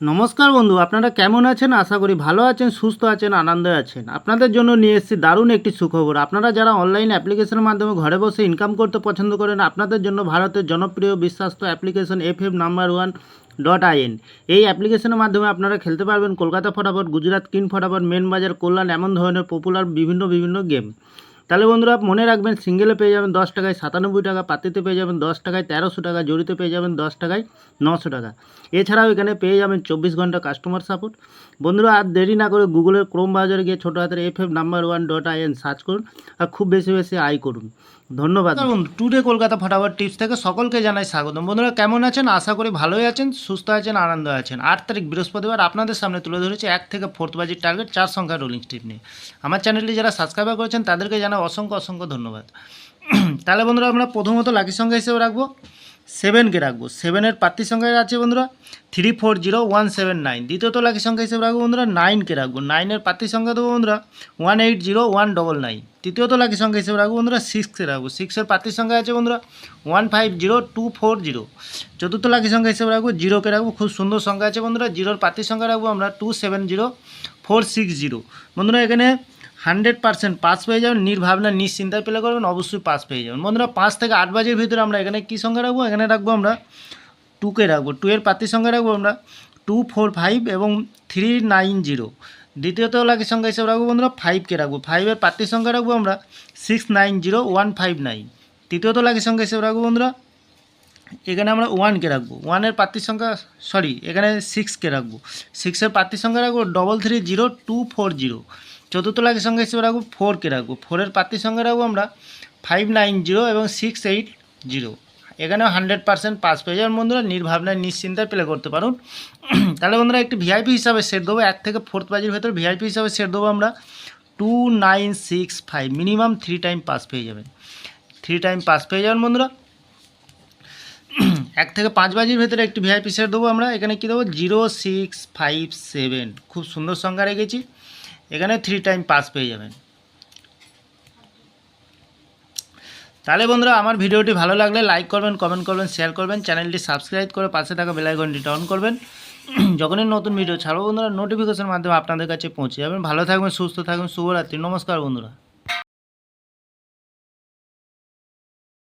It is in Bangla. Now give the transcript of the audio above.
নমস্কার বন্ধু, আপনারা কেমন আছেন? আশা করি ভালো আছেন, সুস্থ আছেন, আনন্দে আছেন। আপনাদের জন্য নিয়ে এসেছি দারুণ একটি সুখবর। আপনারা যারা অনলাইন অ্যাপ্লিকেশনের মাধ্যমে ঘরে বসে ইনকাম করতে পছন্দ করেন, আপনাদের জন্য ভারতের জনপ্রিয় বিশ্বস্ত অ্যাপ্লিকেশন FF No.1.in। এই অ্যাপ্লিকেশনের মাধ্যমে আপনারা খেলতে পারবেন কলকাতা ফটাফট, গুজরাট কিং ফটাফট, মেন বাজার, কল্যাণ, এমন ধরনের পপুলার বিভিন্ন গেম। তাহলে বন্ধুরা মনে রাখবেন, সিঙ্গেলে পেয়ে যাবেন 10 টাকায় 97 টাকা, পাতিতে পেয়ে যাবেন 10 টাকায় 1300 টাকা, জড়িতে পেয়ে যাবেন 10 টাকায় 900 টাকা। এছাড়াও এখানে পেয়ে যাবেন 24 ঘন্টা কাস্টমার সাপোর্ট। বন্ধুরা আর দেরি না করে গুগলের ক্রোম ব্রাউজারে গিয়ে ছোটো হাতের FF No.1.in সার্চ করুন আর খুব বেশি আয় করুন। ধন্যবাদ বন্ধু। টুডে কলকাতা ফটাফট টিপস থেকে সকলকে জানাই স্বাগতম। বন্ধুরা কেমন আছেন? আশা করি ভালোই আছেন, সুস্থ আছেন, আনন্দ আছেন। 8 তারিখ বৃহস্পতিবার আপনাদের সামনে তুলে ধরেছি 1 থেকে 4th বাজির টার্গেট 4 সংখ্যার রোলিং স্ট্রিপ নিয়ে। আমার চ্যানেলটি যারা সাবস্ক্রাইব করেছেন তাদেরকে জানাই অসংখ্য ধন্যবাদ। তাহলে বন্ধুরা আমরা প্রথমত লাকি সংখ্যা হিসেবে রাখবো 7কে রাখবো। 7-এর প্রার্থী সংখ্যা আছে বন্ধুরা 340179। দ্বিতীয়ত লাকি সংখ্যা হিসেবে রাখবো বন্ধুরা 9কে রাখবো। 9-এর প্রার্থী সংখ্যা দেবো বন্ধুরা 180199। তৃতীয়ত লাকি সংখ্যা হিসেবে রাখবো বন্ধুরা 6কে রাখবো। 6-এর প্রার্থী সংখ্যা আছে বন্ধুরা 150240। চতুর্থ লাকি সংখ্যা হিসেবে রাখবো 0কে রাখবো। খুব সুন্দর সংখ্যা আছে বন্ধুরা। 0-এর প্রার্থী সংখ্যা রাখবো আমরা 270460। বন্ধুরা এখানে 100% পাস পেয়ে যাবেন, নির্ভাবনা নিশ্চিন্তায় প্লে করবেন, অবশ্যই পাস পেয়ে যাবেন। বন্ধুরা 5 থেকে 8 বাজের ভিতরে আমরা এখানে কী সংখ্যা রাখবো? এখানে রাখবো আমরা 2কে রাখবো। 2-এর প্রার্থী সংখ্যা রাখবো আমরা 245 এবং 390। দ্বিতীয়ত লাকি সংখ্যা হিসেবে রাখবো বন্ধুরা 5কে রাখবো। 5-এর প্রার্থী সংখ্যা রাখবো আমরা 690159। তৃতীয়ত লাকি সংখ্যা হিসেবে রাখবো বন্ধুরা এখানে আমরা 1কে রাখবো। 1-এর প্রার্থী সংখ্যা এখানে 6কে রাখবো। 6-এর প্রার্থী সংখ্যা রাখবো 330240। চতুর্থ লাকি সংখ্যা হিসেবে রাখবো 4কে রাখবো। 4-এর প্রার্থী সংখ্যা রাখবো আমরা 590 এবং 680। এখানেও 100% পাস পেয়ে যাবেন বন্ধুরা, নির্ভাবনায় নিশ্চিন্তায় প্লে করতে পারুন। তাহলে বন্ধুরা একটি ভিআইপি হিসাবে সেট দেবো 1 থেকে 4th বাজির ভেতর। ভিআইপি হিসাবে সেট দেবো আমরা 2965। মিনিমাম 3 টাইম পাস পেয়ে যাবেন। 3 টাইম পাস পেয়ে যাবেন বন্ধুরা। 1 থেকে 5 বাজির ভেতরে একটি ভিআইপি সেট দেবো আমরা। এখানে কী দেবো 0657। খুব সুন্দর সংখ্যা রেখেছি। এখানে 3 টাইম পাস পেয়ে যাবেন। তাহলে বন্ধুরা আমার ভিডিওটি ভালো লাগলে লাইক করবেন, কমেন্ট করবেন, শেয়ার করবেন, চ্যানেলটি সাবস্ক্রাইব করে পাশে থাকা বেল আইকনটি অন করবেন। যখনই নতুন ভিডিও ছাড়বো বন্ধুরা নোটিফিকেশনের মাধ্যমে আপনাদের কাছে পৌঁছে যাবেন। ভালো থাকবেন, সুস্থ থাকবেন, শুভরাত্রি, নমস্কার বন্ধুরা।